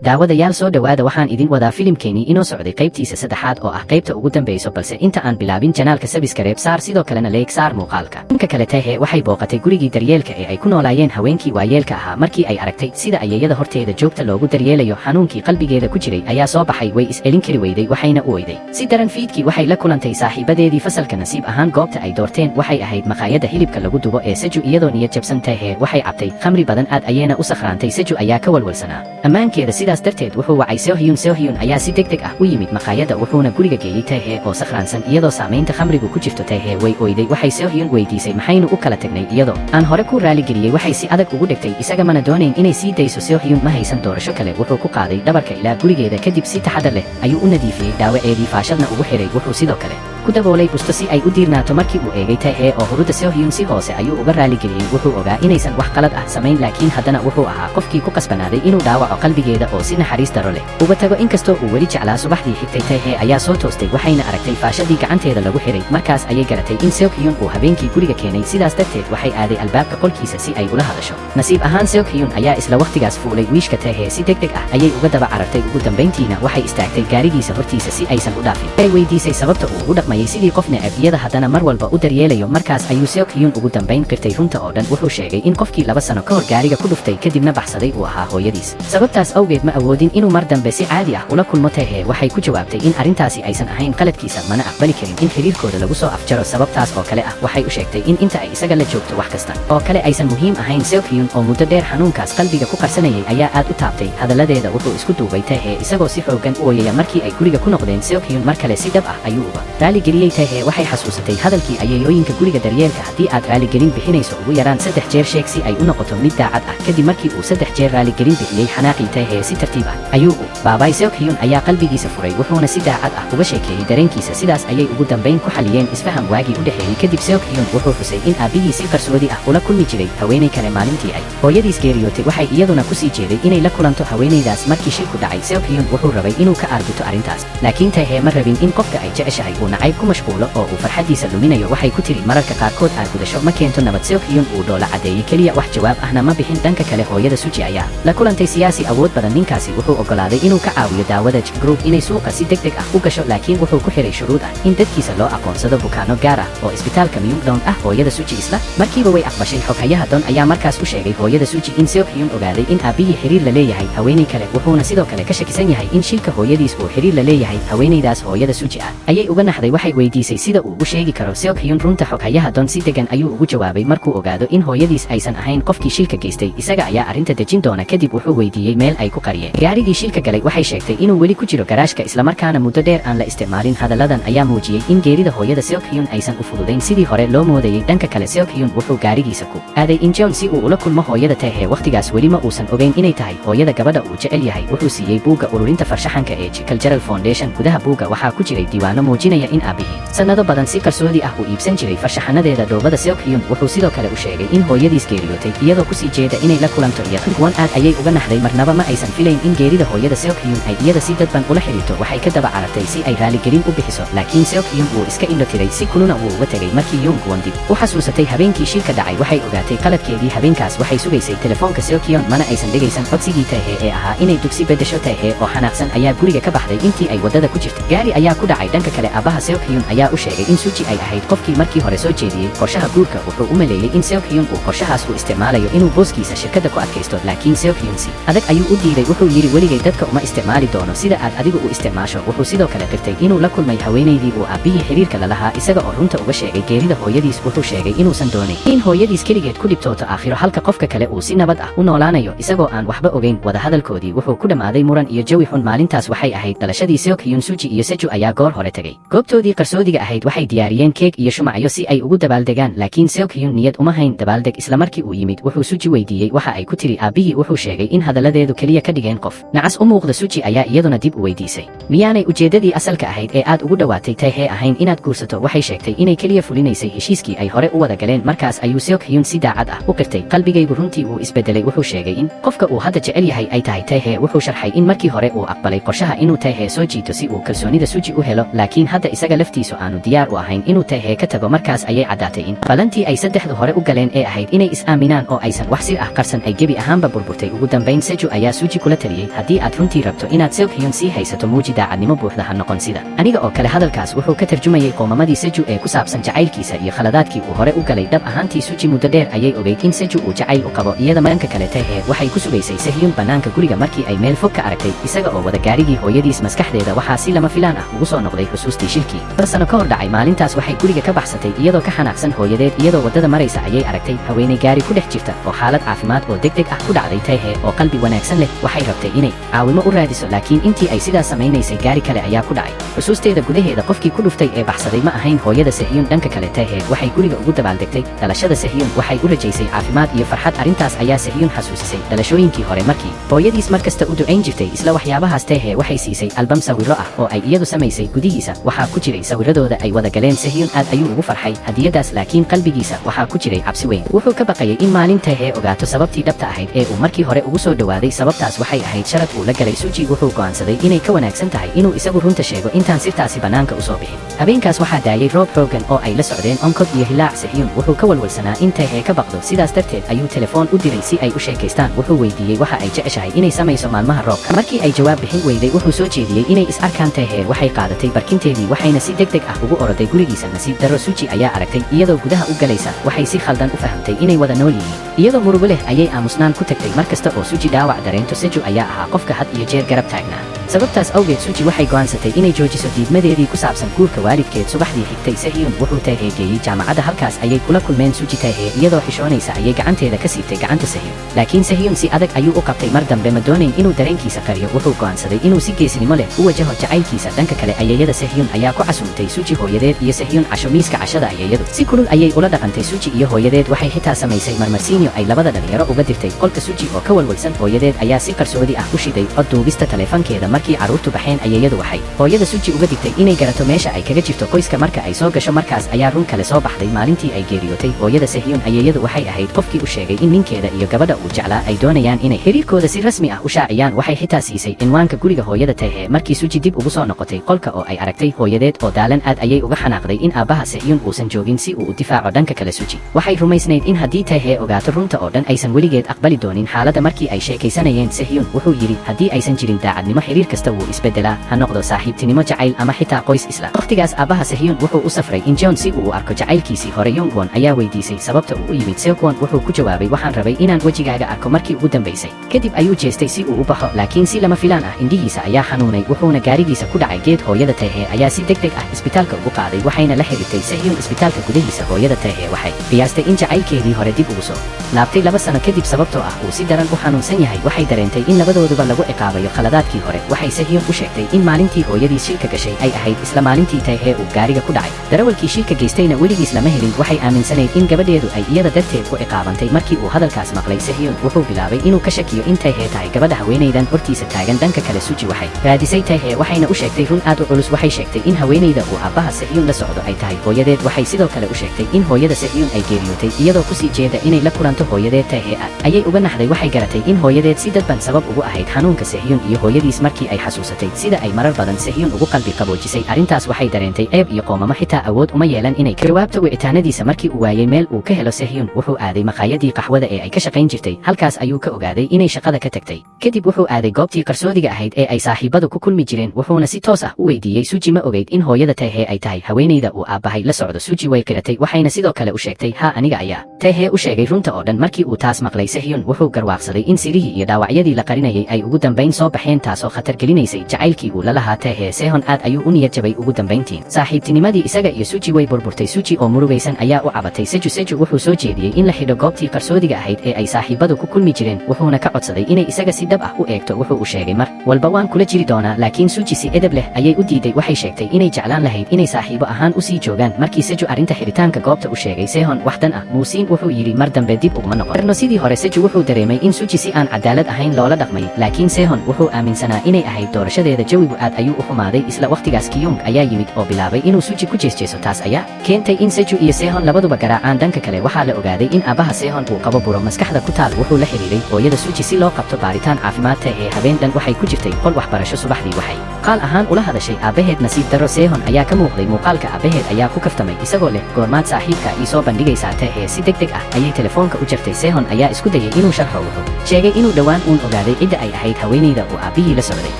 daawadayaal soo dhawaada waxaan idin wadaa filimkeenii inoo socday qaybtiisa saddexaad oo ah qaybta ugu dambayso balse inta aan bilaabin janaalka sabskrayb saar sidoo kalena leeg saar muuqaalka. Dhanka kale Taehe waxay booqatay gurigii daryeelka ee ay ku noolaayeen haweenkii waayeelka ahaa markii ay aragtay sida ayeeyada horteeda joogta loogu daryeelayo xanuunkii qalbigeeda ku jiray ayaa soo baxay way is-elin kari weyday waxayna u oyday. Si daran fiidkii waxay la kulantay saaxiibadeedii fasalka nasiib ahaan goobta ay doorteen waxay ahayd maqaayadda hilibka lagu dubo ee Saju iyadoo niyad jabsan Taehe waxay cabtay khamri badan aad ayayna u sakhraantay. Saju ayaa ka walwalsanaa ammaankeeda sidaas darteed wuxuu wacay Seohyun ayaa si degdeg ah u yimid maqaayadda wuxuuna guriga geeyey Taehe oo sakhraansan iyadoo saamaynta khamrigu ku jirto. Taehe way oyday waxay Seohyun weydiisay maxaynu u kala tagnay iyadoo aan hore ku raali geliyey waxay si adag ugu dhegtay isaga mana doonayn inay sii dayso. Seohyun ma haysan doorasho kale wuxuu ku qaaday dhabarka ilaa gurigeeda kadib si taxadar leh ayuu u nadiifiyey dhaawaceedii faashadna ugu xiray wuxuu sidoo kale ku daboolay busto si ay u diirnaato. Markii uu eegay Taehe oo hurudda Seohyun si hoose ayuu uga raali geliyey wuxuu ogaa inaysan wax qalad ah samayn laakiin haddana wuxuu ahaa qofkii ku qasbanaaday inuu dhaawaco qalbigeeda oo si naxariis daro leh uga tago inkastoo uu weli jeclaa. Subaxdii xigtay Taehe ayaa soo toostay waxayna aragtay faashadii gacanteeda lagu xiray markaas ayay garatay in Seohyun uu habeenkii guriga keenay sidaas darteed waxay aaday albaabka qolkiisa si ay ula hadasho. Nasiib ahaan Seohyun ayaa isla waqtigaas fuulay wiishka Taehe si degdeg ah ayay uga daba carartay. Ugu dambayntiina waxay istaagtay gaarigiisa hortiisa si aysan u dhaafin. Ay weydiisay sababta uu u dhaqmayay sidii qof neceb iyada haddana mar walba u daryeelayo. Markaas ayuu Seohyun ugu dambayn qirtay runta oo dhan. Wuxuu sheegay in qofkii 2 sano ka hor gaariga ku dhuftay kadibna baxsaday uu ahaa hooyadiis. Sababtaas awgeed ma awoodin inuu mar dambe si caadi ah ula kulmo. Taehe waxay ku jawaabtay in arrintaasi aysan ahayn qaladkiisa mana aqbali karin in xiriirkooda lagu soo afjaro. Sababtaas oo kale ah waxay u sheegtay in inta ay isaga la joogto wax kasta oo kale aysan muhiim ahayn. Seohyun oo muddo dheer xanuunkaas qalbiga ku qarsanayay ayaa aad u taabtay hadalladeeda. Wuxuu isku duubay Taehe isagoo si xooggan u ooyaya. Markii ay guriga ku noqdeen Seohyun mar kale si dhab ah ayuu uga raali geliyey. Taehe waxay xasuusatay hadalkii ayeeyooyinka guriga daryeelka haddii aad raaligelin bixinayso ugu yaraan 3 jeer sheeg si ay u noqoto mid daacad ah. Kadib markii uu 3 jeer raaligelin bixiyey xanaaqii Taehe si tartiib ah ayuu u baabay. Seohyun ayaa qalbigiisa furay wuxuuna si daacad ah uga sheekeeyey dareenkiisa. Sidaas ayay ugu dambayn ku xaliyeen isfaham waagii u dhexeeyey. Kadib Seohyun wuxuu xusay in aabihii si qarsoodi ah ula kulmi jiray haweeney kale maalintii ay hooyadiis geeriyootay. Waxay iyaduna ku sii jeeday inay la kulanto haweeneydaas markii shilku dhacay. Seohyun wuxuu rabay inuu ka aarguto arrintaas laakiin Taehe ma rabin in qofka ay jeceshahay uu nacayb ku mashquulo oo uu farxadiisa luminayo. waxay ku tiri mararka qaarkood aargudasho ma keento nabad. Seohyun uu dhoola cadeeyey keliya wax jawaab ahna ma bixin. Dhanka kale hooyada Suji ayaa la kulantay siyaasi awood badan. Ninkaasi wuxuu ogolaaday inuu ka caawiyo daawada group inay suuqa si degdeg ah u gasho laakiin wuxuu ku xiray shuruud ah in dadkiisa loo aqoonsado bukaano gaar ah oo isbitaalka Myeongdong ah. Hooyada Suji isla markiiba way aqbashay. Xoghayaha Don ayaa markaas u sheegay hooyada Suji in Seohyun ogaaday in aabihii xiriir la leeyahay haweeney kale wuxuuna sidoo kale ka shakisan yahay in shilka hooyadiis uu xiriir la leeyahay haweeneydaas. Hooyada Suji ah ayay uga naxday waxay weydiisay sida uu u sheegi karo Seohyun runta. Xoghayaha Don si degan ayuu ugu jawaabay markuu ogaado in hooyadiis aysan ahayn qofkii shilka geystay isaga ayaa arrinta dejin doona. Kadib wuxuu weydiiyey meel ay ku qariyeen gaarigii shilka galay. waxay sheegtay inuu weli ku jiro garaashka islamarkaana muddo dheer aan la isticmaalin. hadalladan ayaa muujiyey in geerida hooyada Seohyun aysan u fududayn sidii hore loo moodayay. Dhanka kale Seohyun wuxuu gaarigiisa ku aaday Incheon si uu ula kulmo hooyada Taehe. waqtigaas weli ma uusan ogeyn inay tahay hooyada gabadha uu jecel yahay. wuxuu siiyey buugga ururinta farshaxanka ee Cultural Foundation. gudaha buugga waxaa ku jiray diiwaano muujinaya in aabihii sanado badan si qarsoodi ah u iibsan jiray farshaxanadeeda dhoobada. Seohyun wuxuu sidoo kale u sheegay in hooyadiis geeriyootay iyadoo ku sii jeeda inay la kulanto iyada. kuwan aad ayay uga naxday marnaba ma aysan filayn in geerida hooyada Seohyun ay iyada si dadban ula xiriirto. waxay ka daba carartay si ay raaligelin u bixiso laakiin Seohyun wuu iska indho tiray si kuluna wuu uga tegay. markii Yoonkwon dib u xasuusatay habeenkii shilka dhacay waxay ogaatay qaladkeedii. habeenkaas waxay sugaysay telefoonka Seohyun mana aysan dhegaysan codsigii Taehe ee ahaa inay dugsi beddesho. Taehe oo xanaaqsan ayaa guriga ka baxday intii ay wadada ku jirtay. gaari ayaa ku dhacay. dhanka kale aabaha Seohyun ayaa u sheegay in Suji ay ahayd qofkii markii hore soo jeediyey qorshaha guurka. wuxuu u maleeyey in Seohyun uu qorshahaas u isticmaalayo inuu booskiisa shirkadda ku adkaysto laakiin Seohyun si adag ayuu u diiday. wuxuu yidhi weligay dadka uma isticmaali doono sida aad adigu u isticmaasho. wuxuu sidoo kale qirtay inuu la kulmay haweeneydii uu aabihii xiriirka la lahaa isaga oo runta uga sheegay geerida hooyadiis. wuxuu sheegay inuusan doonayn in hooyadiis keligeed ku dhibtooto aakhiro halka qofka kale uu si nabad ah u noolaanayo isagoo aan waxba ogeyn. wadahadalkoodii wuxuu ku dhammaaday muran iyo jawi xun. maalintaas waxay ahayd dhalashadii Seohyun. Suji iyo Saju ayaa goor hore tegay goobtoodii qarsoodiga ahayd. waxay diyaariyeen keeg iyo shumacyo si ay ugu dabaaldegaan laakiin Seohyun niyad uma hayn dabaaldeg. isla markii uu yimid wuxuu Suji weydiiyey waxa ay ku tiri aabihii. wuxuu sheegay in hadalladeedu keliya ka dhigeen qof nacas u muuqda. Suji ayaa iyaduna dib u weydiisay miyaanay ujeeddadii asalka ahayd ee aad ugu dhowaatay Taehe ahayn inaad guursato. waxay sheegtay inay keliya fulinaysay heshiiskii ay hore u wada galeen. markaas ayuu Seohyun si daacad ah u qirtay qalbigaygu runtii wuu isbedelay. wuxuu sheegay in qofka uu hadda jecel yahay ay tahay Taehe. wuxuu sharxay in markii hore uu aqbalay qorshaha inuu Taehe soo jiito si uu kalsoonida Suji u helo laakiin hadda isaga laftiisu aanu diyaar u ahayn inuu Taehe ka tago. markaas ayay caddaatay in balantii ay saddexdu hore u galeen ee ahayd inay is-aaminaan oo aysan wax sir ah qarsan ay gebi ahaanba burburtay. ugu dambayn Seju ayaa Suji kula taliyey haddii aad runtii rabto inaad Seokhyun sii haysato muuji daacadnimo buuxda ha noqon sida aniga oo kale. hadalkaas wuxuu ka tarjumayay qoomamadii Seju ee ku saabsan jacaylkiisa iyo khaladaadkii uu hore u galay. dhab ahaantii Suji muddo dheer ayay ogeyd in Seju uu jacayl u qabo iyada. dhanka kale Taehe waxay ku sugaysay Sehyun bannaanka guriga markii ay meel fog ka aragtay isaga oo wada gaarigii hooyadiis. maskaxdeeda waxaa si lama filaan ah ugu soo noqday xusuustii shilkii 4 sano ka hor dhacay. maalintaas waxay guriga ka baxsatay iyadoo ka xanaaqsan hooyadeed. iyadoo waddada maraysa ayay aragtay haweeney gaari ku dhex jirta oo xaalad caafimaad oo degdeg ah ku dhacday. Taehe oo qalbi wanaagsan leh waxay rabtay inay caawimo u raadiso, laakiin intii ay sidaas samaynaysay gaari kale ayaa ku dhacay. xusuusteeda gudaheeda qofkii ku dhuftay ee baxsaday ma ahayn hooyada Sehyun. dhanka kale Taehe waxay guriga ugu dabaaldegtay dhalashada Sehyun. waxay u rajaysay caafimaad iyo farxad. arrintaas ayaa Sehyun xasuusisay dhalashooyinkii hore markii hooyadiis markasta u ducayn jirtay isla waxyaabahaas. Taehe waxay siisay albam sawirro ah oo ay iyadu samaysay. gudihiisa waxaa ku jiray sawirradooda ay wada galeen. Sehyun aad ayuu ugu farxay hadiyadaas, laakiin qalbigiisa waxaa ku jiray cabsi weyn. wuxuu ka baqayay in maalin Taehe ogaato sababtii dhabta ahayd ee uu markii hore ugu soo dhawaaday. sababtaas waxay ahayd sharad uu la galay Suji. wuxuu go'aansaday inay ka wanaagsan tahay inuu isagu runta sheego intaan sirtaasi bannaanka u soo bixin. habeenkaas waxaa daayay roob xooggan oo ay la socdeen onkod iyo hilaac. Sehyun wuxuu ka walwalsanaa in Taehe ka baqdo, sidaas darteed ayuu telefoon u diray si ay u sheekaystaan. wuxuu weydiiyey waxa ay jeceshahay inay samayso maalmaha roobka. markii ay jawaab bixin weyday wuxuu soo jeediyey inay is arkaan. Taehe waxay qaadatay barkinteedii waxayna si degdeg ah ugu oroday gurigiisa. nasiib darro Suji ayaa aragtay iyadoo gudaha u galaysa. waxay si khaldan u fahamtay inay wada nool yihiin. iyadoo murugo leh ayay aamusnaan ku tagtay. mar kasta oo Suji dhaawac dareento Seju ayaa ahaa qofka had iyo jeer garab taagnaa. sababtaas awgeed Suji waxay go'aansatay inay joojiso diidmadeedii ku saabsan guurka waalidkeed. subaxdii xigtay Sehyun wuxuu Taehe geeyey jaamacadda. halkaas ayay kula kulmeen Suji. Taehe iyadoo xishoonaysa ayay gacanteeda ka siibtay gacanta Sehyun, laakiin Sehyun si adag ayuu u qabtay. mar dambe ma doonayn inuu dareenkiisa qariyo. wuxuu go'aansaday inuu si geesinimo leh u wajaho jacaylkiisa. dhanka kale ayeeyada Sehyun ayaa ku casuumtay Suji hooyadeed iyo Sehyun casho. miiska cashada ayeeyadu si kulul ayay ula dhaqantay Suji iyo hooyadeed. waxay xitaa samaysay marmarsiinyo ay labada dhalinyaro uga dirtay qolka. Suji oo ka walwalsan hooyadeed ayaa si qarsoodi ah u shiday cod duubista taleefankeeda. markii carruurtu baxeen ayeeyadu waxay hooyada Suji uga digtay inay garato meesha ay kaga jirto qoyska marka ay soo gasho. markaas ayaa run kale soo baxday. maalintii ay geeriyootay hooyada Sehyun, ayeeyadu waxay ahayd qofkii u sheegay in ninkeeda iyo gabadha uu jeclaa ay doonayaan inay xiriirkooda si rasmi ah u shaaciyaan. waxay xitaa siisay cinwaanka guriga hooyada Taehe. markii Suji dib ugu soo noqotay qolka oo ay aragtay hooyadeed oo daalan, aad ayay uga xanaaqday in aabbaha Sehyun uusan joogin si uu u difaaco. dhanka kale Suji waxay rumaysnayd in haddii Taehe ogaato runta oo dhan aysan weligeed aqbali doonin xaaladda. markii ay sheekaysanayeen Sehyun wuxuu yidhi haddii aysan jirin daacadnimo xiriir kasta wuu isbeddelaa, ha noqdo saaxiibtinimo, jacayl ama xitaa qoys isla. waqtigaas aabbaha Sehyun wuxuu u safray Incheon si uu u arko jacaylkiisii hore. Yongwon ayaa weydiisay sababta uu u yimid. Seokwon wuxuu ku jawaabay waxaan rabay inaan wejigaaga arko markii ugu dambaysay. kadib ayuu jeestay si uu u baxo, laakiin si lama filaan ah indhihiisa ayaa xanuunay. wuxuuna gaarigiisa ku dhacay geed. hooyada Taehe ayaa si degdeg ah isbitaalka ugu qaaday waxayna la xiriirtay Sehyun isbitaalka gudahiisa. hooyada Taehe waxay qiyaastay in jacaylkeedii hore dib ugu soo laabtay 2 sano kadib. sababtoo ah uu si daran u xanuunsan yahay waxay dareentay in labadooduba lagu ciqaabayo khaladaadkii hore. waxay Sehyun u sheegtay in maalintii hooyadiis shilka gashay ay ahayd isla maalintii Taehe uu gaariga ku dhacay. darawalkii shilka geystayna weligiis lama helin. waxay aaminsanayd in gabadheedu ay iyada darteed ku ciqaabantay. markii uu hadalkaas maqlay Sehyun wuxuu bilaabay inuu ka shakiyo in Taehe tahay gabadha haweenaydan hortiisa taagan. dhanka kale Suji waxay raadisay Taehe waxayna u sheegtay run aad u culus. waxay sheegtay in haweenayda uu aabbaha Sehyun la socdo ay tahay hooyadeed. waxay sidoo kale u sheegtay in hooyada Sehyun ay geeriyootay iyadoo ku sii jeeda inay la kulanto hooyadeed. Taehe ayay uga naxday. waxay garatay in hooyadeed si dadban sabab ugu ahayd xanuunka Sehyun iyo hooyadiis. markii ay xasuusatay sida ay marar badan Sehyun ugu qalbi qaboojisay arrintaas waxay dareentay ceeb iyo qoomamo. xitaa awood uma yeelan inay ka jawaabto wicitaanadiisa. markii uu waayay meel uu ka helo Sehyun wuxuu aaday maqaayadii qaxwada ee ay ka shaqayn jirtay. halkaas ayuu ka ogaaday inay shaqada ka tagtay. kadib wuxuu aaday goobtii qarsoodiga ahayd ee ay saaxiibadu ku kulmi jireen. wuxuuna si toos ah u weydiiyey Suji ma ogeyd in hooyada Taehe ay tahay haweenayda uu aabbahay la socdo. Suji way qiratay waxayna sidoo kale u sheegtay ha aniga ayaa Taehe u sheegay runta oo dhan. markii uu taas maqlay Sehyun wuxuu garwaaqsaday in sirihii iyo dhaawacyadii la qarinayay ay ugu dambayn soo baxeen, taasoo khatar gelinaysay jacaylkii uu la lahaa Taehe. Sehyun aad ayuu u niyad jabay. ugu dambayntii saaxiibtinimadii isaga iyo Suji way burburtay. Suji oo murugaysan ayaa u cabatay Seju wuxuu soo jeediyey in la xidho goobtii qarsoodiga ahayd ee ay saaxiibadu ku kulmi jireen. wuxuuna ka codsaday inay isaga si dhab ah u eegto. wuxuu u sheegay mar walba waan kula jiri doonaa, laakiin Suji si edeb leh ayay u diiday. waxay sheegtay inay jeclaan lahayd inay saaxiibo ahaan u sii joogaan. markii Seju arrinta xidhitaanka goobta u sheegay Sehyun waxdan ah muusiin wuxuu yidhi mar dambe dib uguma noqon. sidii hore Seju wuxuu dareemay in Suji si aan cadaalad ahayn loola dhaqmay, laakiin Sehyun wuxuu aaminsanaa inay ahayd doorashadeeda. jawigu aad ayuu u xumaaday. isla waqtigaas Kyung ayaa yimid oo bilaabay inuu Suji ku jeesjeeso. taas ayaa keentay in Seju iyo Sehyun labaduba garaacaan. dhanka kale waxaa la ogaaday in aabbaha Sehyun uu qabo buro maskaxda ku taal. wuxuu la xiriiray hooyada Suji si loo qabto baaritaan caafimaad. Taehe habeen dhan waxay ku jirtay qol waxbarasho. subaxdii waxay qaal ahaan ula hadashay aabaheed nasiib darro Sehun ayaa ka muuqday muuqaalka aabaheed ayaa ku kaftamay isagoo leh goormaad saaxiibka ii soo bandhigaysaa Tae si degdeg ah ayay telefoonka u jartay Sehun ayaa isku dayay inuu sharxo wuxuu sheegay inuu dhawaan uun ogaaday cidda ay ahayd haweeneyda uu aabihii la socday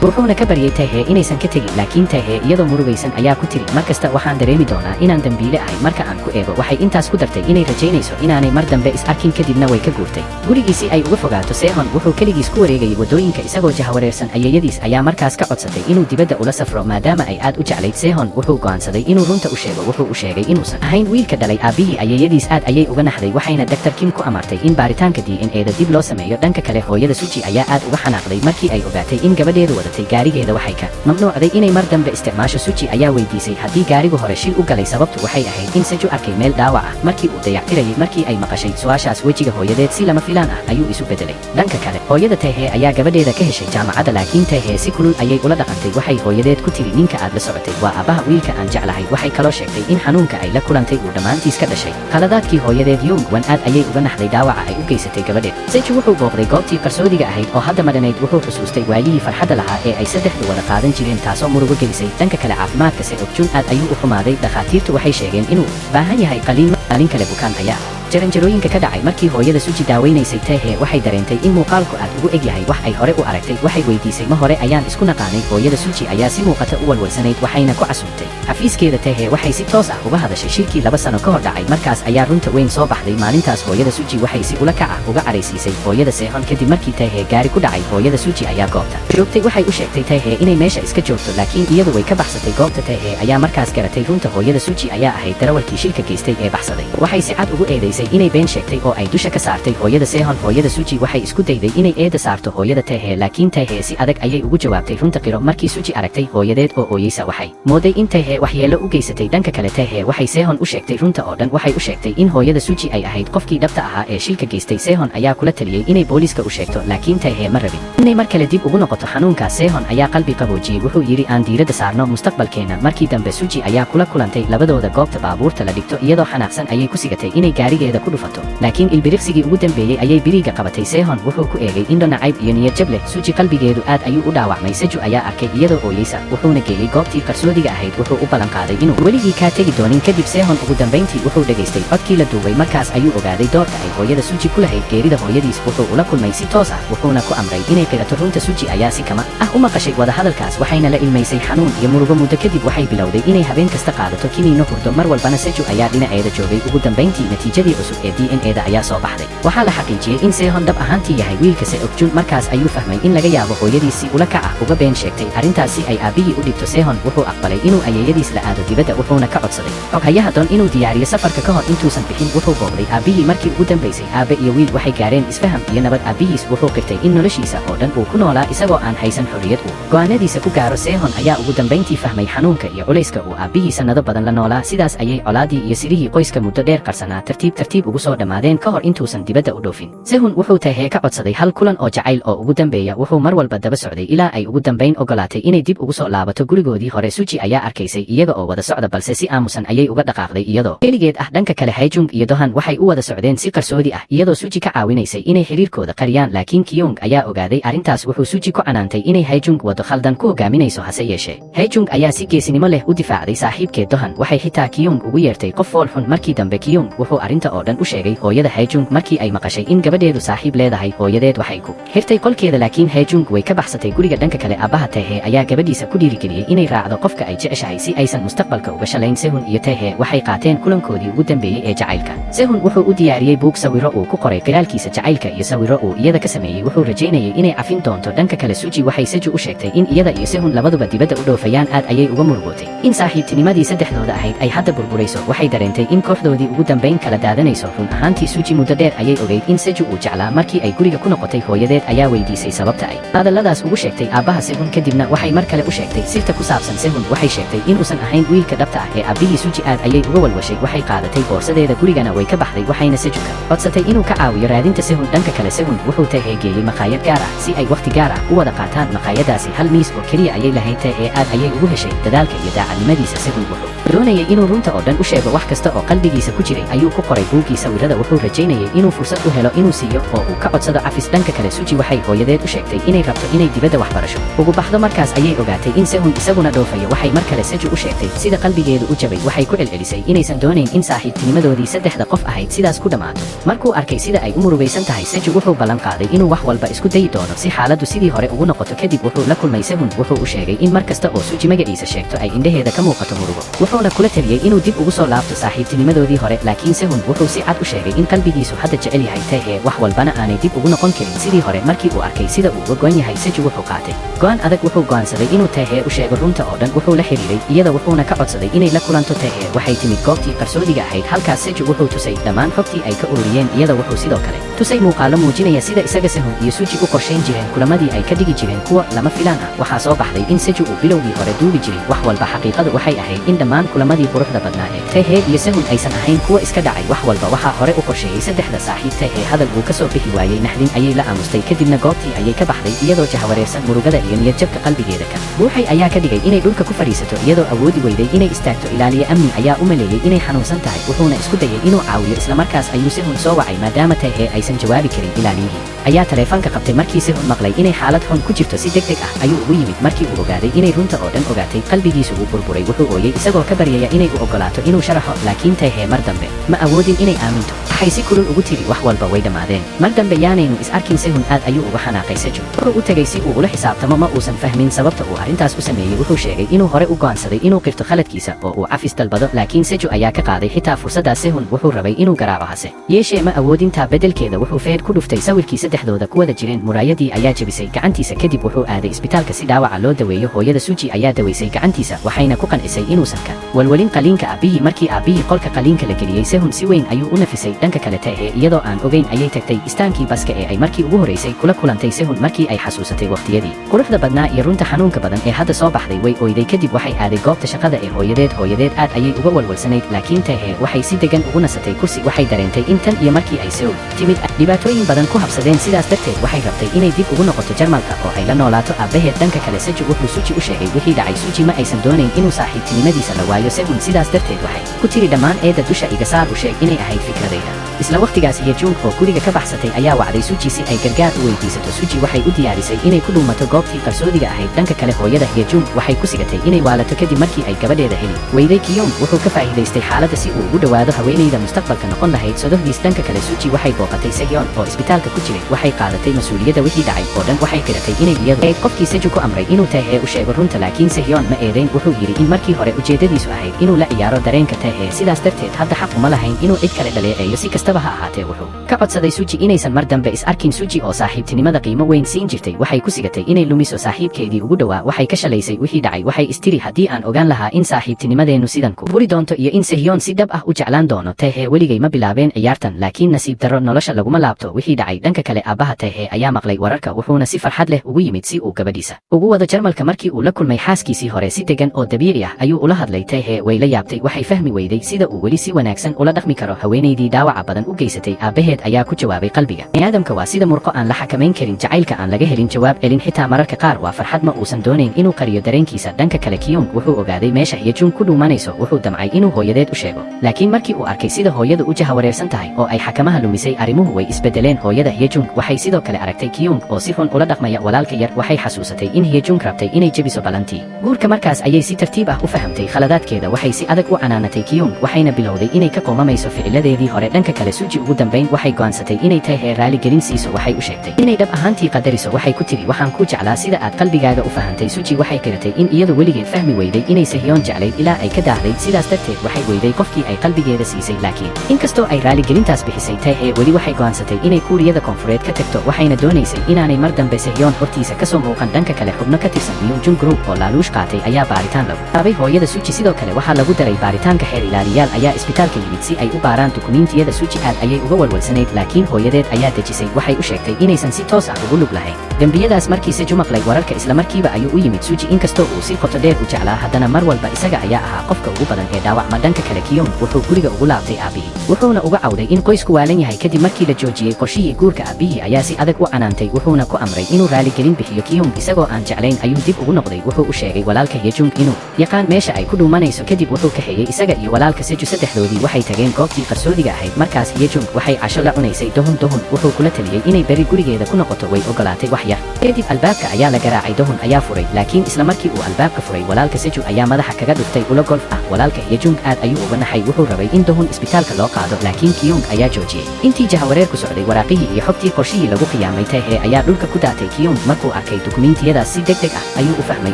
wuxuuna ka baryay Tae inaysan ka tegin laakiin Tae iyadoo murugaysan ayaa ku tiri markasta waxaan dareemi doonaa inaan dambiile ahay marka aan ku eego waxay intaas ku dartay inay rajaynayso inaanay mar dambe is arkin kadibna way ka guurtay gurigiisii ay uga fogaato Sehun wuxuu keligiis ku wareegayay wadooyinka isagoo jahawareersan ayeeyadiis ayaa markaas ka codsatay inuu dibadda ula safro maadaama ay aad u jeclayd Sehun wuxuu go'aansaday inuu runta u sheego wuxuu u sheegay inuusan ahayn wiilka dhalay aabihii ayeeyadiis aad ayay uga naxday waxayna Dr. Kim ku amartay in baaritaanka DNA-da dib loo sameeyo dhanka kale hooyada Suji ayaa aad uga xanaaqday markii ay ogaatay in gabadheedu wadatay gaarigeeda waxay ka mamnuucday inay mar dambe isticmaasho Suji ayaa weydiisay haddii gaarigu hore shil u galay sababtu waxay ahayd in Seju arkay meel dhaawac ah markii uu dayactirayay markii ay maqashay su'aashaas wejiga hooyadeed si lama filaan ah ayuu isu bedelay dhanka kale hooyada Tae ayaa gabadheeda ka heshay jaamacadda laakiin Tae si kulul ayay ula dhaqantay waxay hooyadeed ku tiri ninka aad la socotay waa aabaha wiilka aan jeclahay waxay kaloo sheegtay in xanuunka ay la kulantay uu dhammaantiis ka dhashay qaladaadkii hooyadeed Young Wan aad ayay uga naxday dhaawaca ay u geysatay gabadheed Seju wuxuu booqday goobtii qarsoodiga ahayd oo hadda madhanayd wuxuu xusuustay waayihii farxadda lahaa ee ay saddexdu wada qaadan jireen taasoo murugo gelisay dhanka kale caafimaadka Seokjun aad ayuu u xumaaday dhakhaatiirtu waxay sheegeen inuu baahan yahay qaliin maalin kale bukaan ayaa jaranjarooyinka ka dhacay markii hooyada Suji daaweynaysay Tae waxay dareentay in muuqaalku aad ugu eg yahay wax ay hore u aragtay waxay weydiisay ma hore ayaan isku naqaanay hooyada Suji ayaa si muuqata u walwalsanayd waxayna ku casuumtay xafiiskeeda Tae waxay si toos ah uga hadashay shirkii 2 sano ka hor dhacay markaas ayaa runta weyn soo baxday maalintaas hooyada Suji waxay si ula kac ah uga caraysiisay hooyada Sehun kadib markii Tae gaari ku dhacay hooyada Suji ayaa goobta joogtay waxay u sheegtay Tae inay meesha iska joogto laakiin iyadu way ka baxsatay goobta Tae ayaa markaas garatay runta hooyada Suji ayaa ahayd darawalkii shilka geystay ee baxsaday waxay si cad ugu eedeysay inay been sheegtay oo ay dusha ka saartay hooyada Sehun hooyada Suji waxay isku dayday inay eeda saarto hooyada Tae laakiin Tae si adag ayay ugu jawaabtay runta qiro markii Suji aragtay hooyadeed oo ooyeysa waxay mooday in Tae waxyeelo u geysatay dhanka kale Tae waxay Sehun u sheegtay runta oo dhan waxay u sheegtay in hooyada Suji ay ahayd qofkii dhabta ahaa ee shilka geystay Sehun ayaa kula taliyay inay booliiska u sheegto laakiin Tae ma rabin inay mar kale dib ugu noqoto xanuunka Sehun ayaa qalbi qaboojiyay wuxuu yiri aan diiradda saarno mustaqbalkeena markii dambe Suji ayaa kula kulantay labadooda goobta baabuurta la dhigto iyadoo xanaaqsan ayay ku sigatay inay gaarigeeda ku dhufato laakiin ilbiriqsigii ugu dambeeyay ayay biriga qabatay Sehun wuxuu ku eegay indho nacayb iyo niyad jab leh Suji qalbigeedu aad ayuu u dhaawacmay Seju ayaa arkay iyadoo ooyeysa wuxuuna geeyay goobtii qarsoodiga ahayd wuxuu u ballan qaaday inuu weligii ka tegi doonin kadib Sehun ugu dambeyntii wuxuu dhageystay codkii la duubay markaas ayuu ogaaday doorka ay hooyada Suji ku lahayd geerida hooyadiis wuxuu ula kulmay si toos ah wuxuuna ku amray inay qirato runta Suji ayaa si kama ah u maqashay wada hadalkaas waxayna la ilmaysay xanuun iyo murugo muddo kadib waxay bilowday inay habeen kasta qaadato kiniino hurdo mar walbana Seju ayaa dhinaceeda joogay ugu dambeyntii natiijadii cusub ee DNA-da ayaa soo baxday waxaa la xaqiijiyay in Sehun dhab ahaantii yahay wiilka Seokjun markaas ayuu fahmay in laga yaabo hooyadiis si ula kac ah uga been sheegtay arrintaasi ay aabihii u dhigto Sehun wuxuu aqbalay inuu ayeeyadiis la aado dibadda wuxuuna ka codsaday xoghayaha Don inuu diyaariyo safarka ka hor intuusan bixin wuxuu booqday aabihii markii ugu dambeysay aabe iyo wiil waxay gaareen isfaham iyo nabad aabihiis wuxuu qirtay in noloshiisa oo dhan uu ku noolaa isagoo aan haysan xorriyad uu go'aanadiisa ku gaaro Sehun ayaa ugu dambeyntii fahmay xanuunka iyo culayska uu aabihii sanado badan la noolaa sidaas ayay colaadii iyo sirihii qoyska muddo dheer qarsanaa tartiib ugu soo dhammaadeen ka hor intuusan dibadda u dhoofin Sehun wuxuu Tae ka codsaday hal kulan oo jacayl oo ugu dambeeya wuxuu mar walba daba socday ilaa ay ugu dambeyn ogolaatay inay dib ugu soo laabato gurigoodii hore Suji ayaa arkaysay iyaga oo wada socda balse si aamusan ayay uga dhaqaaqday iyadoo keligeed ah dhanka kale Haejung iyo Dohan waxay u wada socdeen si qarsoodi ah iyadoo Suji ka caawinaysay inay xiriirkooda qariyaan laakiin Kyung ayaa ogaaday arrintaas wuxuu Suji ku canaantay inay Haejung wado khaldan ku hogaaminayso hase yeeshee Haejung ayaa si geesinimo leh u difaacday saaxiibkeed Dohan waxay xitaa Kyung ugu yeertay qof fool xun markii dambe Kyung wuxuu arrinta oo dhan u sheegay hooyada Haejung markii ay maqashay in gabadheedu saaxiib leedahay hooyadeed waxay ku xirtay qolkeeda laakiin Haejung way ka baxsatay guriga dhanka kale aabaha Tae ayaa gabadhiisa ku dhiirigeliyay inay raacdo qofka ay jeceshahay si aysan mustaqbalka uga shalayn Sehun iyo Tae waxay qaateen kulankoodii ugu dambeeyay ee jacaylka Sehun wuxuu u diyaariyay buug sawiro uu ku qoray qiraalkiisa jacaylka iyo sawiro uu iyada ka sameeyay wuxuu rajaynayay inay cafin doonto dhanka kale Suji waxay Seju u sheegtay in iyada iyo Sehun labaduba dibadda u dhoofayaan aad ayay uga murugootay in saaxiibtinimadii saddexdooda ahayd ay hadda burburayso waxay dareentay in kooxdoodii ugu dambeyn kala daadanayso run ahaantii Suji muddo dheer ayay ogeyd in Seju uu jeclaa markii ay guriga ku noqotay hooyadeed ayaa weydiisay sababta ay hadalladaas ugu sheegtay aabaha Sehun kadibna waxay mar kale u sheegtay sirta ku saabsan Sehun waxay sheegtay inuusan ahayn wiilka dhabta ah ee aabihii Suji aad ayay uga walwashay waxay qaadatay boorsadeeda gurigana way ka baxday waxayna Seju ka codsatay inuu ka caawiyo raadinta Sehun dhanka kale Sehun wuxuu Tae geeyay maqaayad gaar ah si ay waqti gaar ah u wada qaataan maqaayadaasi hal miis oo keliya ayay lahayd Tae aad ayay ugu heshay dadaalka iyo daacadnimadiisa Sehun wuxuu doonayay inuu runta oo dhan u sheego wax kasta oo qalbigiisa ku jiray ayuu ku qoray buuggii sawirada wuxuu rajaynayay inuu fursad u helo inuu siiyo oo uu ka codsado cafis. dhanka kale Suji waxay hooyadeed u sheegtay inay rabto inay dibadda waxbarasho ugu baxdo. markaas ayay ogaatay in Sehun isaguna dhoofayo. waxay mar kale Seju u sheegtay sida qalbigeedu u jabay. waxay ku celcelisay inaysan doonayn in saaxiibtinimadoodii saddexda qof ahayd sidaas ku dhammaato. markuu arkay sida ay u murugaysan tahay Seju wuxuu ballan qaaday inuu wax walba isku dayi doono si xaaladdu sidii hore ugu noqoto. kadib wuxuu la kulmay Sehun. wuxuu u sheegay in mar kasta oo Suji magaciisa sheegto ay indhaheeda ka muuqato murugo. wuxuuna kula taliyey inuu dib ugu soo laabto saaxiibtinimadoodii hore. laakiin Sehun wuxuu si cad u sheegay in qalbigiisu hadda jecel yahay Tae wax walbana aanay dib ugu noqon karin sidii hore. markii uu arkay sida uu uga go'an yahay Seju wuxuu qaatay go'aan adag. wuxuu go'aansaday inuu Tae u sheego runta oo dhan. wuxuu la xiriiray iyada wuxuuna ka codsaday inay la kulanto Tae. waxay timid goobtii qarsoodiga ahayd. halkaas Seju wuxuu tusay dhammaan xogtii ay ka ururiyeen. iyada wuxuu sidoo kale tusay muuqaalo muujinaya sida isaga Sehun iyo Suji u qorshayn jireen kulamadii ay ka dhigi jireen kuwa lama filaan ah. waxaa soo baxday in Seju uu bilowgii hore duubi jiray wax walba. xaqiiqadu waxay ahayd in dhammaan kulamadii quruxda badnaa ee Tae iyo Sehun aysan ahayn kuwa iska dhacay. wax walba waxaa hore u qorsheeyey saddexda saaxiib. Tae hadal uu ka soo bixi waayey naxdin ayay la aamustay. kadibna goobtii ayay ka baxday iyadoo jahawareersan. murugada iyo niyadjabka qalbigeeda ka buuxay ayaa ka dhigay inay dhulka ku fadhiisato iyadoo awoodi weyday inay istaagto. ilaaliye amni ayaa u maleeyey inay xanuunsan tahay. wuxuuna isku dayay inuu caawiyo. islamarkaas ayuu Sehun soo wacay maadaama Tae aysan jawaabi karin. ilaaliyihii ayaa taleefanka qabtay. markii Sehun maqlay inay xaalad xun ku jirto si degdeg ah ayuu ugu yimid. markii uu ogaaday inay runta oo dhan ogaatay qalbigiisu wuu burburay. wuxuu ooyey isagoo ka baryaya inay u ogolaato inuu sharaxo. laakiin Tae mar dambe ma awoodin inay aaminto. waxay si kulul ugu tiri wax walba way dhammaadeen. mar dambe yaanaynu is arkin. Sehun aad ayuu uga xanaaqay Seju. wuxuu u tegay si uu ula xisaabtamo. ma uusan fahmin sababta uu arrintaas u sameeyey. wuxuu sheegay inuu hore u go'aansaday inuu qirto khaladkiisa oo uu cafis dalbado. laakiin Seju ayaa ka qaaday xitaa fursaddaas. Sehun wuxuu rabay inuu garaaco hase yeeshee ma awoodintaa beddelkeeda wuxuu feer ku dhuftay sawirkii saddexdooda ku wada jireen. muraayadii ayaa jebisay gacantiisa. kadib wuxuu aaday isbitaalka si dhaawaca loo daweeyo. hooyada Suji ayaa daweysay gacantiisa waxayna ku qancisay inuusan ka walwalin qaliinka aabbihii. markii aabbihii qolka qaliinka la geliyey Sehun si weyn ayuu u nafisay. dhanka kale Tae iyadoo aan ogeyn ayay tagtay istaankii baska ee ay markii ugu horeysay kula kulantay Sehun. markii ay xasuusatay waqtiyadii quruxda badnaa iyo runta xanuunka badan ee hadda soo baxday way oyday. kadib waxay aaday goobta shaqada ee hooyadeed aad ayay uga walwalsanayd. laakiin Tae waxay si degan ugu nasatay kursi. waxay dareentay in tan iyo markii ay Seoul timid dhibaatooyin badan ku habsadeen. sidaas darteed waxay rabtay inay dib ugu noqoto Jarmalka oo ay la noolaato aabbaheed. dhanka kale Seju wuxuu Suji u sheegay wixii dhacay. Suji ma aysan doonayn inuu saaxiibtinimadiisa la waayo Sehun. sidaas darteed waxay ku tiri dhammaan eedda dusha iga saar. u sheeg inay ahayd fikradayda. isla waqtigaas Hyejung oo guriga ka baxsatay ayaa wacday Suji si ay gargaar u weydiisato. Suji waxay u diyaarisay inay ku dhuumato goobtii qarsoodiga ahayd. dhanka kale hooyada Hyejung waxay ku sigatay inay waalato kadib markii ay gabadheeda heli weyday. Kyung wuxuu ka faa'iidaystay xaaladda si uu ugu dhawaado haweeneyda mustaqbalka noqon lahayd sodohdiis. dhanka kale Suji waxay booqatay Sehyeon oo isbitaalka ku jiray. waxay qaadatay mas'uuliyadda wixii dhacay oo dhan. waxay qiratay inay iyadu ahayd qofkii Seju ku amray inuu Tae u sheego runta. laakiin Sehyeon ma eedayn. wuxuu yidhi in markii hore ujeedadiisu ahayd inuu la ciyaaro dareenka Tae. sidaas darteed hadda xaq uma lahayn inuu cid kale dhaleeceeyo. si kastaba ha ahaatee wuxuu ka codsaday Suji inaysan mar dambe is arkin. Suji oo saaxiibtinimada qiimo weyn siin jirtay waxay ku sigatay inay lumiso saaxiibkeedii ugu dhowaa. waxay ka shalaysay wixii dhacay. waxay istiri haddii aan ogaan lahaa in saaxiibtinimadeennu sidan ku buri doonto iyo in Sehyeon si dhab ah u jeclaan doono Tae weligay ma bilaabeen ciyaartan. laakiin nasiib darro nolosha laguma laabto wixii dhacay. dhanka kale aabbaha Tae ayaa maqlay wararka wuxuuna si farxad leh ugu yimid si uu gabadhiisa ugu wado Jarmalka. markii uu la kulmay xaaskiisii hore si degan oo dabiici ah ayuu ula hadlay. Tae way la yaabtay. waxay fahmi weyday sida uu weli si wanaagsan ula dhaqmi karo haweeneydii dhaawaca badan u geysatay. aabbaheed ayaa ku jawaabay qalbiga bini'aadamka waa sida murqo aan la xakamayn karin. jacaylka aan laga helin jawaab celin xitaa mararka qaar waa farxad. ma uusan doonayn inuu qariyo dareenkiisa. dhanka kale Kyung wuxuu ogaaday meesha Hyejung ku dhuumanayso. wuxuu damcay inuu hooyadeed u sheego. laakiin markii uu arkay sida hooyadu u jahawareersan tahay oo ay xakamaha lumisay arrimuhu way isbedeleen. hooyada Hyejung waxay sidoo kale aragtay Kyung oo si xun ula dhaqmaya walaalka yar. waxay xasuusatay in Hyejung rabtay inay jebiso balantii guurka. markaas ayay si tartiib ah u fahamtay khaladaadkeeda. waxay si adag u canaanatay Kyung waxayna bilowday inay ka qoomamayso ficiladeedii hore. dhanka kale Suji ugu dambayn waxay go'aansatay inay Tae raali gelin siiso. waxay u sheegtay inay dhab ahaantii qadariso. waxay ku tiri waxaan ku jeclaa sida aad qalbigaaga u fahantay. Suji waxay qiratay in iyadu weligeed fahmi weyday inay Sehyeon jeclayd ilaa ay ka daahday. sidaas darteed waxay weyday qofkii ay qalbigeeda siisay. laakiin inkastoo ay raaligelintaas bixisay Tae weli waxay go'aansatay inay kuuriyada koonfureed ka tagto. waxayna doonaysay inaanay mar dambe Sehyeon hortiisa ka soo muuqan. dhanka kale xubno ka tirsan Myunjung Group oo laaluush qaatay ayaa baaritaan lagu taabay hooyada Suji. sidoo kale waxaa lagu daray baaritaanka. xeer ilaaliyaal ayaa isbitaalka yimid si ay u baaraan dukumiintiyada Suji. aad ayay uga walwalsanayd laakiin hooyadeed ayaa dejisay. waxay u sheegtay inaysan si toos ah ugu lug lahayn dembiyadaas. markii Seju maqlay wararka isla markiiba ayuu u yimid Suji. inkastoo uu si qoto dheer u jeclaa haddana mar walba isaga ayaa ahaa qofka ugu badan ee dhaawacma. dhanka kale Kyung wuxuu guriga ugu laabtay aabbihii wuxuuna uga cawday in qoysku waalan yahay. kadib markii la joojiyey qorshihii guurka aabbihii ayaa si adag u canaantay. wuxuuna ku amray inuu raaligelin bixiyo. Kyung isagoo aan jeclayn ayuu dib ugu noqday. wuxuu u sheegay walaalka Hyejung inuu yaqaan meesha ay ku dhuumanayso. kadib wuxuu kaxeeyey isaga iyo walaalka Seju. saddexdoodii waxay tageen goobtii goobtii qarsoodiga ahayd markaas Yejung waxay casho la cunaysay Dohun wuxuu kula taliyey inay beri gurigeeda ku noqoto way ogolaatay wax yar kadib albaabka ayaa la garaacay Dohun ayaa furay laakiin isla markii uu albaabka furay walaalka Seju ayaa madaxa kaga dhuftay ulo golf ah walaalka Yejung aad ayuu uga naxay wuxuu rabay in Dohun isbitaalka loo qaado laakiin Kyung ayaa joojiyey intii jahawareer ku socday waraaqihii iyo xogtii qorshihii lagu qiyaamay Tae ayaa dhulka ku daatay Kyung markuu arkay dukumiintiyadaas si degdeg ah ayuu u fahmay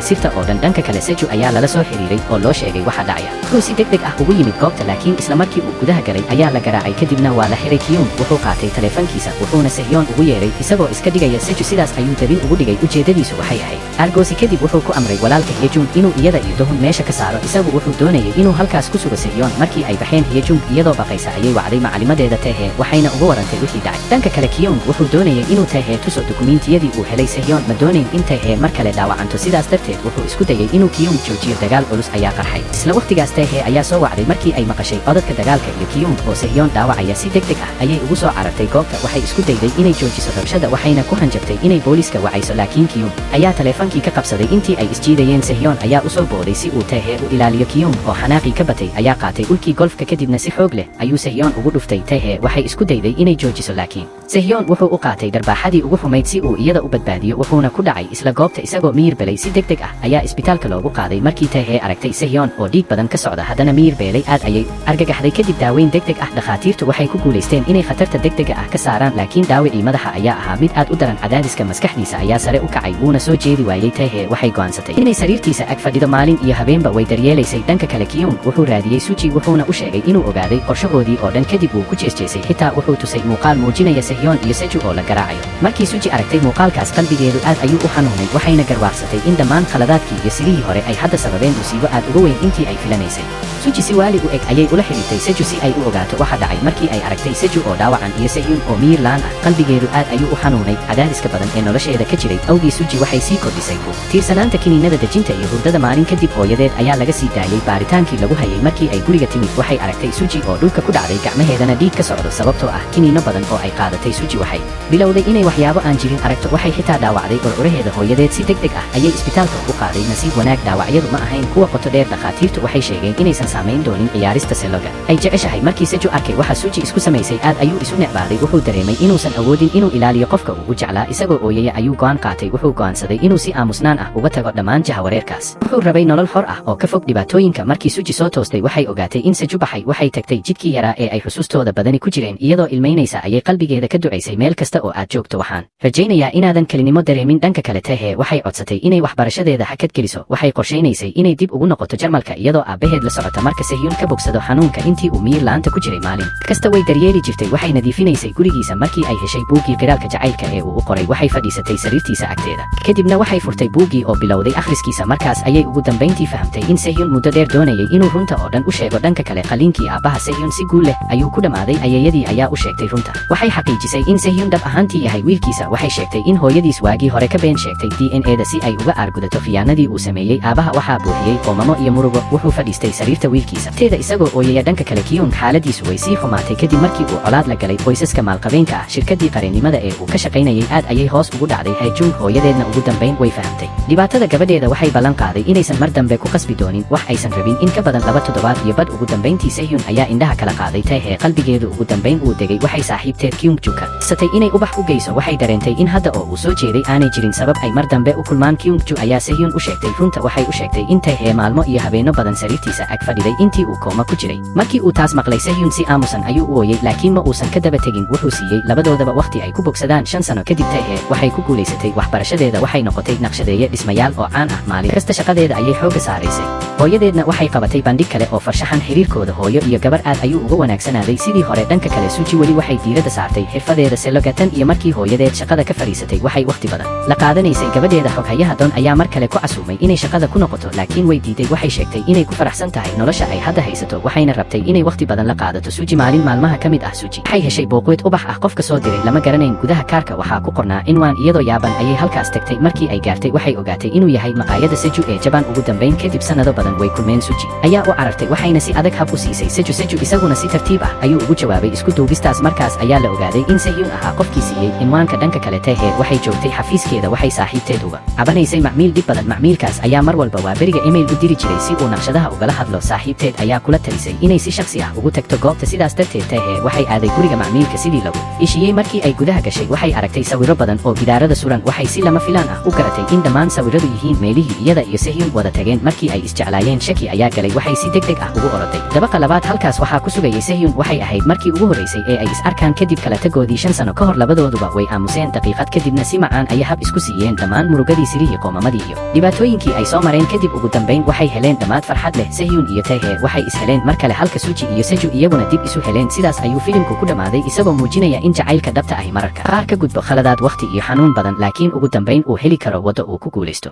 sirta oo dhanka kale Seju ayaa lala soo xiriiray oo loo sheegay waxa dhacaya wuxuu si degdeg ah ugu yimid goobta laakiin isla markii uu gudaha galay ayaa la garaacay kadibna waa la xiray Kyung wuxuu qaatay taleefankiisa wuxuuna Sehyon ugu yeeray isagoo iska dhigaya Seju sidaas ayuu dabin ugu dhigay ujeedadiisu waxay ahayd argoosi kadib wuxuu ku amray walaalka Yejung inuu iyada iyo Dohun meesha ka saaro isagu wuxuu doonayay inuu halkaas ku sugo Sehyon markii ay baxeen Yejung iyadoo baqaysa ayay wacday macalimadeeda Tae waxayna uga warantay wixii dhacay dhanka kale Kyung wuxuu doonayay inuu Tae tuso dukumiintiyadii uu helay Sehyon ma doonayn in Tae mar kale dhaawacanto sidaas darteed wuxuu isku dayay inuu Kyung joojiyo dagaal culus ayaa qarxay isla waqtigaas Tae ayaa soo wacday markii ay maqashay codadka dagaalka iyo Kyung oo Sehyon dhaawacaya si degdeg ah ayay ugu soo carartay goobta waxay isku dayday inay joojiso rabshada waxayna ku hanjabtay inay booliiska wacayso laakiin Kyung ayaa taleefankii ka qabsaday intii ay isjiidayeen Sehyon ayaa u soo booday si uu Tae u ilaaliyo Kyung oo xanaaqii ka batay ayaa qaatay ulkii golfka kadibna si xoog leh ayuu Sehyon ugu dhuftay Tae waxay isku dayday inay joojiso laakiin Sehyon wuxuu u qaatay darbaaxadii ugu xumayd si uu iyada u badbaadiyo wuxuuna ku dhacay isla goobta isagoo miyir belay si degdeg ah ayaa isbitaalka loogu qaaday markii Tae aragtay Sehyon oo dhiig badan ka socda haddana miyir beelay aad ayay argagaxday kadib daaweyn degdeg ah dhakhaatiirtu waxay ku guulaysteen inay khatarta degdega ah ka saaraan laakiin dhaawicii madaxa ayaa ahaa mid aad u daran cadaadiska maskaxdiisa ayaa sare u kacay wuuna soo jeedi waayey Tae waxay go'aansatay inay sariirtiisa ag fadhido maalin iyo habeenba way daryeelaysay dhanka kale Kyung wuxuu raadiyey Suji wuxuuna u sheegay inuu ogaaday qorshahoodii oo dhan kadib wuu ku jeesjeesay xitaa wuxuu tusay muuqaal muujinaya Sehyon iyo Seju oo la garaacayo markii Suji aragtay muuqaalkaas qalbigeedu aad ayuu u xanuunay waxayna garwaaqsatay in dhammaan khaladaadkii iyo sidihii hore ay hadda sababeen musiibo aad uga weyn intii ay filanaysay Suji si waali u eg ayay ula xiriirtay Seju si ay u ogaato waxa dhacay markii ay aragtay Seju oo dhaawacan iyo Sehyon oo miyir laan ah qalbigeedu aad ayuu u xanuunay cadaadiska badan ee nolosheeda ka jiray awgii Suji waxay sii kordhisay ku tiirsanaanta kiniinada dejinta iyo hurdada maalin kadib hooyadeed ayaa laga sii daayay baaritaankii lagu hayay markii ay guriga timid waxay aragtay Suji oo dhulka ku dhacday gacmaheedana dhiig ka socdo sababtoo ah kiniino badan oo ay qaadatay Suji waxay bilowday inay waxyaabo aan jirin aragto waxay xitaa dhaawacday ururaheeda hooyadeed si degdeg ah ayay isbitaalka ugu qaaday nasiib wanaag dhaawacyadu ma ahayn kuwa qoto dheer dhakhaatiirtu waxay sheegeen inaysan saamayn doonin ciyaarista seloga ay jeceshahay markii Seju arkay waxa Suji isku samaysay aad ayuu isu necbaaday wuxuu dareemay inuusan awoodin inuu ilaaliyo qofka uu u jeclaa isagoo ooyaya ayuu go'aan qaatay wuxuu go'aansaday inuu si aamusnaan ah uga tago dhammaan jahawareerkaas wuxuu rabay nolol xor ah oo ka fog dhibaatooyinka markii Suji soo toostay waxay ogaatay in Seju baxay waxay tagtay jidkii yaraa ee ay xusuustooda badani ku jireen iyadoo ilmaynaysa ayay qalbigeeda ka ducaysay meel kasta oo aad joogto waxaan rajaynayaa inaadan kelinimo dareemin dhanka kale Tae waxay codsatay inay waxbarashadeeda hakad geliso waxay qorshaynaysay inay dib ugu noqoto Jarmalka iyadoo aabaheed la socota marka Sehyon ka bogsado xanuunka intii uu miyir la'aanta ku jiray maalin kasta way daryeeli jirtay waxay nadiifinaysay gurigiisa markii ay heshay buuggii qiraalka jacaylka ee uu u qoray waxay fadhiisatay sariirtiisa agteeda kadibna waxay furtay buuggii oo bilowday akhriskiisa markaas ayay ugu dambayntii fahamtay in Sehyon muddo dheer doonayay inuu runta oo dhan u sheego dhanka kale qaliinkii aabaha Sehyon si guul leh ayuu ku dhamaaday ayeeyadii ayaa u sheegtay runta waxay xaqiijisay in Sehyon dhab ahaantii yahay wiilkiisa waxay sheegtay in hooyadiis waagii hore ka been sheegtay DNA-da si ay uga aargudato khiyaanadii uu sameeyey aabaha waxaa buuxiyey qoomamo iyo murugo wuxuu fadhiistay sariirta wiilkiisa teeda isagoo ooyaya dhanka kale Kyung xaaladiisu way sii xumaatay kadib markii uu colaad la galay qoysaska maalqabeenka ah shirkadii qareennimada ee uu ka shaqaynayay aad ayay hoos ugu dhacday Haejung hooyadeedna ugu dambayn way fahamtay dhibaatada gabadheeda waxay ballan qaaday inaysan mar dambe ku qasbi doonin wax aysan rabin in ka badan 2 toddobaad iyo bad ugu dambayntii Sehyon ayaa indhaha kala qaaday Tae qalbigeedu ugu dambayn uu degay waxay saaxiibteed Kyung Juka satay inay ubax u geyso waxay dareentay in hadda oo uu soo jeeday aanay jirin sabab ay mar dambe u kulmaan Kyung Ju ayaa Sehyon u sheegtay runta waxay u sheegtay in Tae maalmo iyo habeenno badan sariirtiisa ag fadhiday intii uu kooma ku jiray markii uu taas maqlay Sehyon si aamusan ayuu u ooyay laakiin ma uusan ka daba tegin wuxuu siiyey labadoodaba waqti ay ku bogsadaan 5 sano kadib Tae waxay ku guulaysatay waxbarashadeeda waxay noqotay naqshadeeye dhismayaal oo caan ah maalin kasta shaqadeeda ayay xooga saaraysay hooyadeedna waxay qabatay bandhig kale oo farshaxan xiriirkooda hooyo iyo gabar aad ayuu uga wanaagsanaaday sidii hore dhanka kale Suji weli waxay diiradda saartay xirfadeeda seloga tan iyo markii hooyadeed shaqada ka fariisatay waxay waqti badan la qaadanaysay gabadheeda xoghayaha Don ayaa mar kale ku casuumay inay shaqada ku noqoto laakiin way diiday waxay sheegtay inay ku faraxsan tahay nolosha ay hadda haysato waxayna rabtay inay waqti badan la qaadato Suji maalin maalmaha ka mid ah Suji waxay heshay booqweed ubax ah qofka soo diray lama garanayn gudaha kaarka waxaa ku qornaa cinwaan iyadoo yaaban ayay halkaas tagtay markii ay gaartay waxay ogaatay inuu yahay maqaayada Seju ee Japan ugu dambayn kadib sanado badan way kulmeen Suji ayaa u carartay waxayna si adag hab u siisay Seju isaguna si tartiib ah ayuu ugu jawaabay isku duubistaas markaas ayaa la ogaaday in Sehyon ahaa qofkii siiyey cinwaanka dhanka kale Tae waxay joogtay xafiiskeeda waxay saaxiibteed uga cabanaysay macmiil dhib badan macmiilkaas ayaa mar walba waa beriga email u diri jiray si uu naqshadaha ugala hadlo saaxiibteed ayaa kula talisay inay si shakhsi ah ugu tagto goobta sidaas darteed Taehe waxay aaday guriga macmiilka sidii lagu ishiyey markii ay gudaha gashay waxay aragtay sawirro badan oo gidaarada suran waxay si lama filaan ah u garatay in dhammaan sawirradu yihiin meelihii iyada iyo Sehun wada tageen markii ay isjeclaayeen shaki ayaa galay waxay si degdeg ah ugu oroday dabaqa labaad halkaas waxaa ku sugayay Sehun waxay ahayd markii ugu horeysay ee ay is arkaan kadib kala tagoodii 5 sano ka hor labadooduba way aamuseen daqiiqad kadibna si macaan ay hab isku siiyeen dhammaan murugadii sirihii qoomamadii iyo dhibaatooyinkii ay soo mareen kadib ugu dambeyn waxay heleen dhammaad farxad leh Sehun iyo Taehe waxay is heleen mar kale halka Suji iyo Seju iyaguna dib isu heleen sidaas ayuu filimku ku dhamaaday isagoo muujinaya in jacaylka dhabta ahi mararka qaar ka gudbo khaladaad waqti iyo xanuun badan laakiin ugu dambeyn uu heli karo waddo uu ku guulaysto